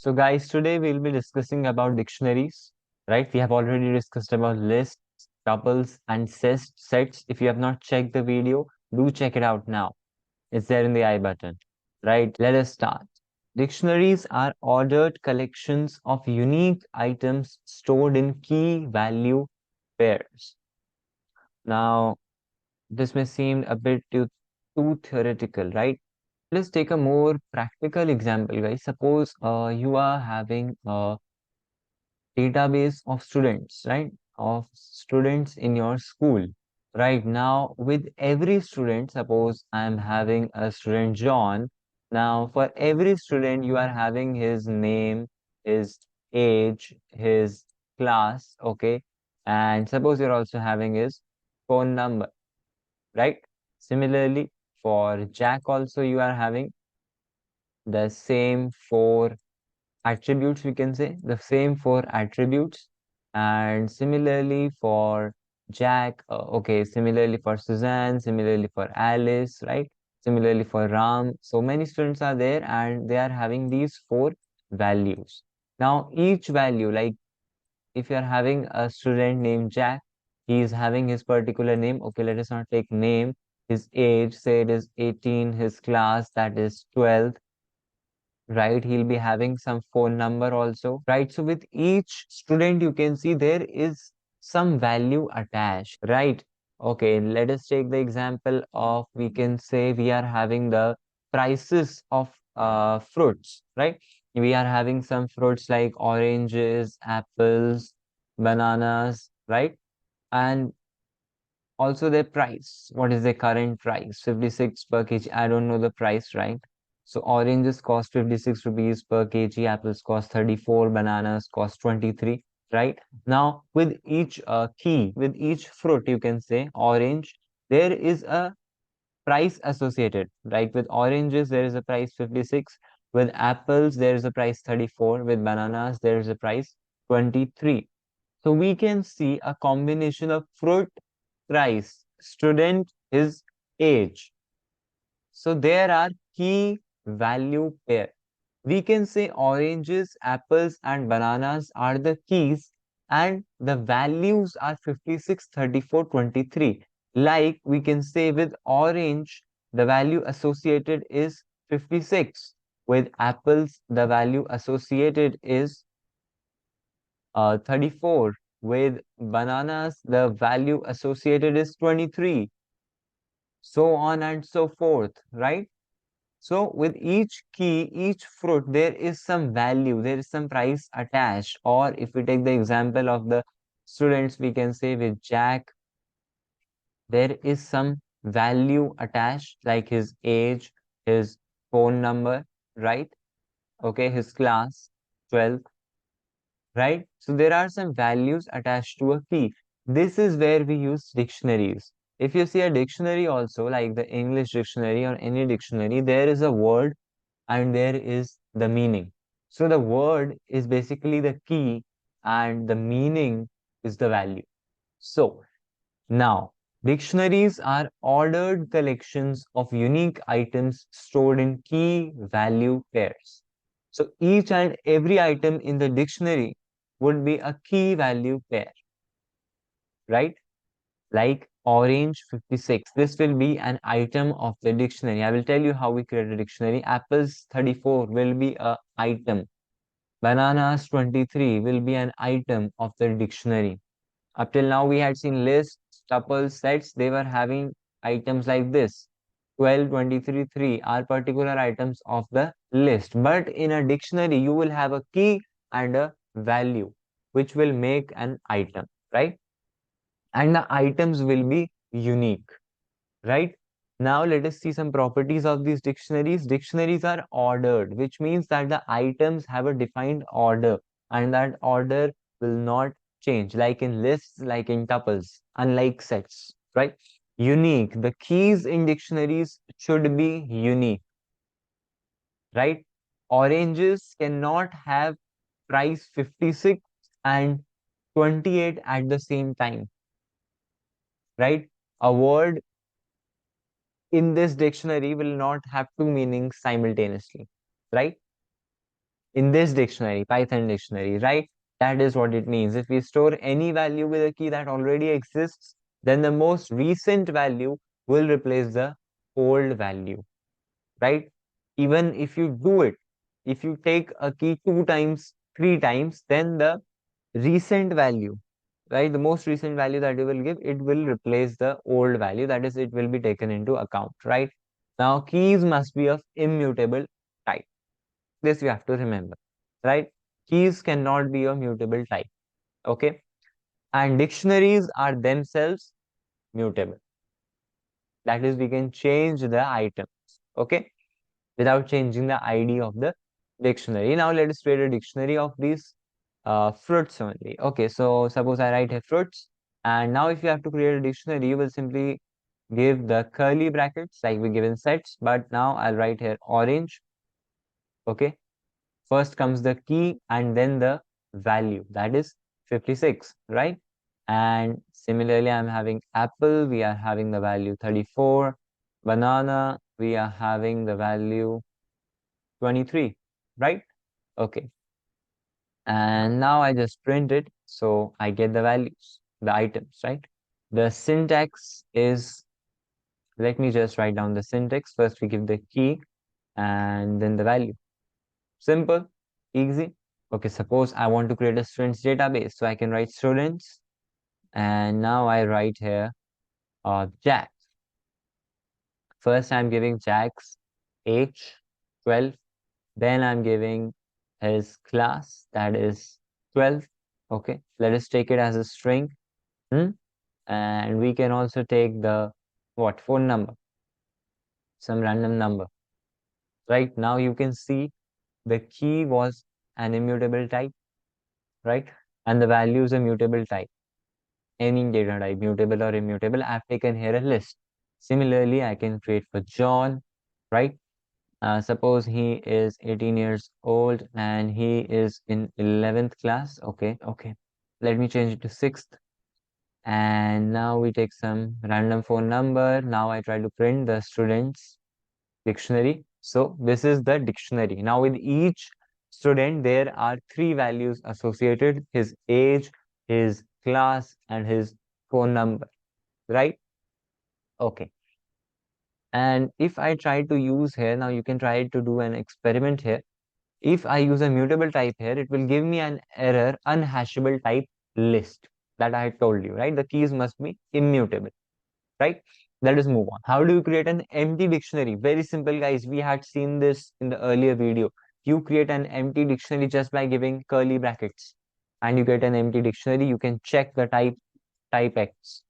So guys, today we'll be discussing about dictionaries, right? We have already discussed about lists, tuples, and sets. If you have not checked the video, do check it out now. It's there in the I button, right? Let us start. Dictionaries are ordered collections of unique items stored in key value pairs. Now, this may seem a bit too theoretical, right? Let's take a more practical example, guys. Suppose you are having a database of students, right? Of students in your school. Right now, with every student, suppose I'm having a student John. Now, for every student, you are having his name, his age, his class, okay? And suppose you're also having his phone number, right? Similarly, for Jack also, you are having the same four attributes, we can say the same four attributes. And similarly for Jack, okay, similarly for Suzanne, similarly for Alice, right? Similarly for Ram. So many students are there and they are having these four values. Now each value, like if you are having a student named Jack, he is having his particular name. Okay, let us not take name. His age, say it is 18, his class, that is 12, right? He'll be having some phone number also, right? So with each student, you can see there is some value attached, right? Okay, let us take the example of, we can say we are having the prices of fruits, right? We are having some fruits like oranges, apples, bananas, right? And also their price. What is the current price? 56 per kg. I don't know the price, right? So oranges cost 56 rupees per kg, apples cost 34, bananas cost 23, right? Now, with each key, with each fruit, you can say orange, there is a price associated, right? With oranges, there is a price 56. With apples, there is a price 34. With bananas, there is a price 23. So we can see a combination of fruit price, student, his age. So there are key value pair. We can say oranges, apples, and bananas are the keys, and the values are 56, 34, 23. Like we can say with orange, the value associated is 56. With apples, the value associated is 34. With bananas, the value associated is 23, so on and so forth, right? So with each key, each fruit, there is some value, there is some price attached. Or if we take the example of the students, we can say with Jack, there is some value attached, like his age, his phone number, right? Okay, his class, 12, right? So there are some values attached to a key. This is where we use dictionaries. If you see a dictionary also, like the English dictionary or any dictionary, there is a word and there is the meaning. So the word is basically the key and the meaning is the value. So now, dictionaries are ordered collections of unique items stored in key value pairs. So each and every item in the dictionary would be a key value pair, right? Like orange 56. This will be an item of the dictionary. I will tell you how we create a dictionary. Apples 34 will be a item. Bananas 23 will be an item of the dictionary. Up till now, we had seen lists, tuples, sets. They were having items like this. 12, 23, 3 are particular items of the list. But in a dictionary, you will have a key and a value, which will make an item, right? And the items will be unique, right? Now let us see some properties of these dictionaries. Dictionaries are ordered, which means that the items have a defined order and that order will not change, like in lists, like in tuples, unlike sets, right? Unique. The keys in dictionaries should be unique, right? Oranges cannot have price 56 and 28 at the same time, right? A word in this dictionary will not have two meanings simultaneously, right? in this dictionary, Python dictionary, right? That is what it means. If we store any value with a key that already exists, then the most recent value will replace the old value, right? Even if you do it, if you take a key 2 times, 3 times, then the recent value, right? The most recent value that you will give, it will replace the old value. That is, it will be taken into account, right? Now, keys must be of immutable type. This you have to remember, right? Keys cannot be of mutable type, okay? And dictionaries are themselves mutable. That is, we can change the items, okay? Without changing the ID of the dictionary. Now, let us create a dictionary of these fruits only. Okay, so suppose I write here fruits, and now if you have to create a dictionary, you will simply give the curly brackets like we give in sets, but now I'll write here orange, okay? First comes the key and then the value, that is 56, right? And similarly, I'm having apple, we are having the value 34, banana, we are having the value 23, right? Okay. And now I just print it, so I get the values, the items, right? The syntax is, let me just write down the syntax. First, we give the key and then the value. Simple, easy. Okay, suppose I want to create a students database, so I can write students, and now I write here Jack. First, I'm giving Jack's age 12. Then I'm giving his class, that is 12. Okay, let us take it as a string. Hmm? And we can also take the what phone number, some random number. Right now you can see the key was an immutable type, right? And the value is a mutable type. Any data type, mutable or immutable. I've taken here a list. Similarly, I can create for John, right? Suppose he is 18 years old and he is in 11th class. Okay, okay. Let me change it to 6th. And now we take some random phone number. Now I try to print the student's dictionary. So this is the dictionary. Now with each student, there are 3 values associated: his age, his class, and his phone number, right? Okay. And if I try to use here, now you can try to do an experiment here. If I use a mutable type here, it will give me an error, unhashable type list that I had told you, right? The keys must be immutable, right? Let us move on. How do you create an empty dictionary? Very simple, guys. We had seen this in the earlier video. You create an empty dictionary just by giving curly brackets and you get an empty dictionary. You can check the type X.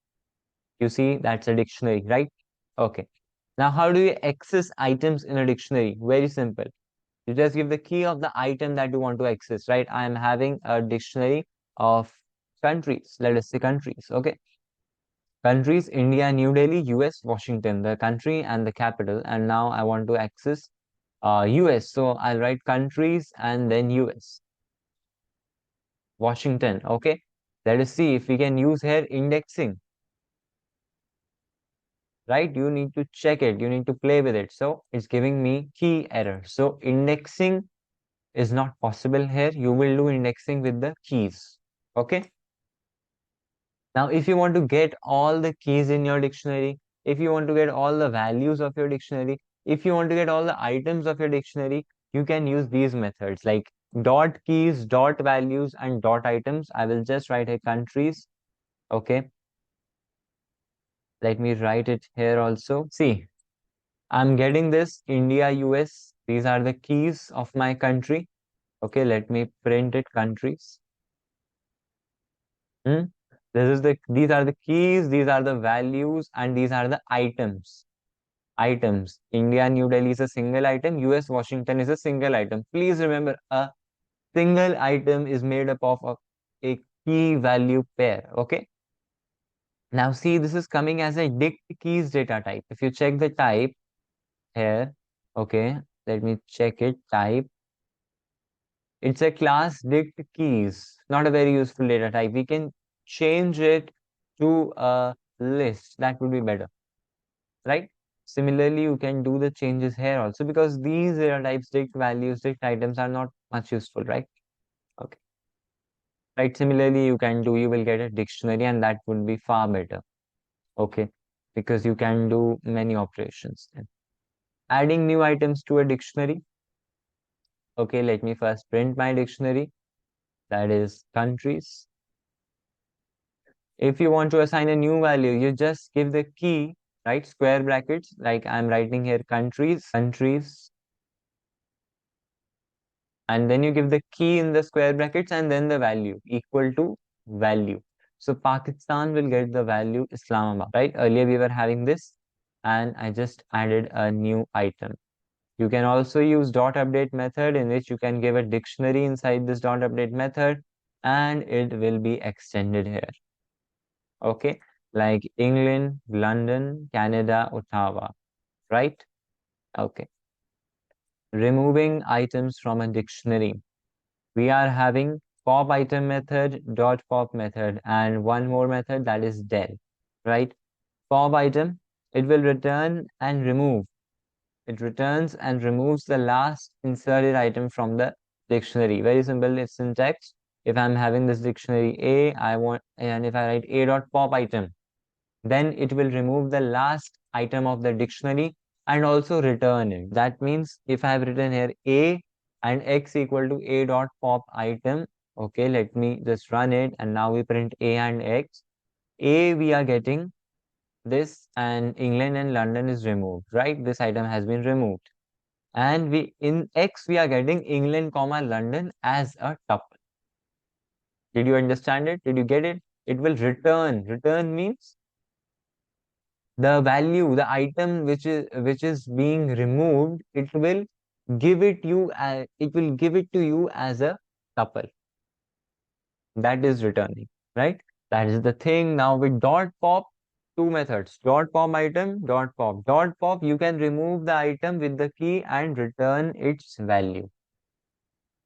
You see, that's a dictionary, right? Okay. Now, how do you access items in a dictionary? Very simple. You just give the key of the item that you want to access, right? I am having a dictionary of countries. Let us say countries. Okay. Countries: India, New Delhi, US, Washington, the country and the capital. And now I want to access US. So I'll write countries and then US. Washington. Okay. Let us see if we can use here indexing, right? You need to check it. You need to play with it. So it's giving me key error. So indexing is not possible here. You will do indexing with the keys. Okay. Now, if you want to get all the keys in your dictionary, if you want to get all the values of your dictionary, if you want to get all the items of your dictionary, you can use these methods like dot keys, dot values, and dot items. I will just write here countries. Okay. Let me write it here also. See, I'm getting this India, US. These are the keys of my country. Okay, let me print it countries. Hmm? These are the keys, these are the values, and these are the items. Items. India, New Delhi is a single item. US, Washington is a single item. Please remember, a single item is made up of a key value pair. Okay. Now see, this is coming as a dict keys data type. If you check the type here, okay, let me check it. Type. It's a class dict keys. Not a very useful data type. We can change it to a list. That would be better, right? Similarly, you can do the changes here also, because these data types, dict values, dict items are not much useful, right? Okay. Right. Similarly, you will get a dictionary, and that would be far better. Okay. Because you can do many operations then. Adding new items to a dictionary. Okay. Let me first print my dictionary. That is countries. If you want to assign a new value, you just give the key, right? Square brackets, like I'm writing here countries, and then you give the key in the square brackets and then the value equal to value. So Pakistan will get the value Islamabad, right? Earlier we were having this, and I just added a new item. You can also use dot update method, in which you can give a dictionary inside this dot update method, and it will be extended here. Okay, like England, London, Canada, Ottawa, right? Okay. Removing items from a dictionary. We are having pop item method, dot pop method, and one more method, that is del, right? Pop item, it will return and remove. It returns and removes the last inserted item from the dictionary. Very simple, it's syntax. If I'm having this dictionary A, and if I write A dot pop item, then it will remove the last item of the dictionary and also return it. That means if I have written here A and X equal to A dot pop item, okay, let me just run it, and now we print A and X. A, we are getting this, and England and London is removed, right? This item has been removed. And we in X, we are getting England, comma London as a tuple. Did you understand it? Did you get it? It will return. Return means the value, the item which is being removed, it will give it to you as a tuple. That is returning, right? That is the thing. Now with dot pop, two methods: dot pop item, dot pop. Dot pop, you can remove the item with the key and return its value.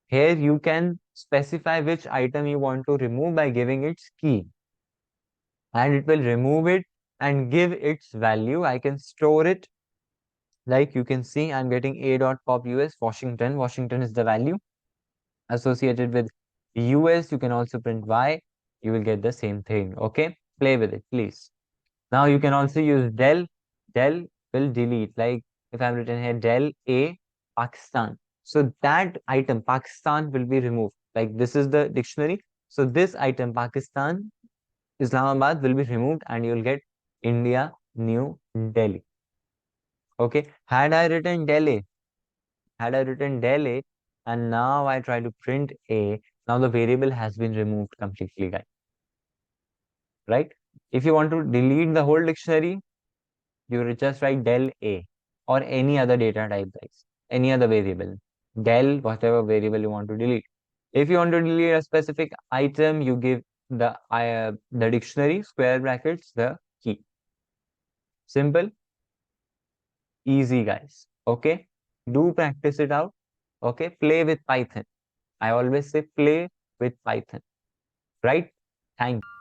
Here you can specify which item you want to remove by giving its key, and it will remove it and give its value. I can store it. Like you can see, I'm getting A dot pop US Washington. Washington is the value associated with US. You can also print Y. You will get the same thing. Okay, play with it, please. Now you can also use del. Del will delete. Like if I'm written here del A Pakistan, so that item Pakistan will be removed. Like this is the dictionary. So this item Pakistan, Islamabad will be removed, and you'll get India, New Delhi. Okay. Had I written del A, and now I try to print A, now the variable has been removed completely, guys. Right? If you want to delete the whole dictionary, you will just write del A or any other data type, guys. Any other variable. Del, whatever variable you want to delete. If you want to delete a specific item, you give the dictionary, square brackets, the key. Simple, easy, guys. Okay? Do practice it out. Okay? Play with Python. I always say play with Python, right? Thank you.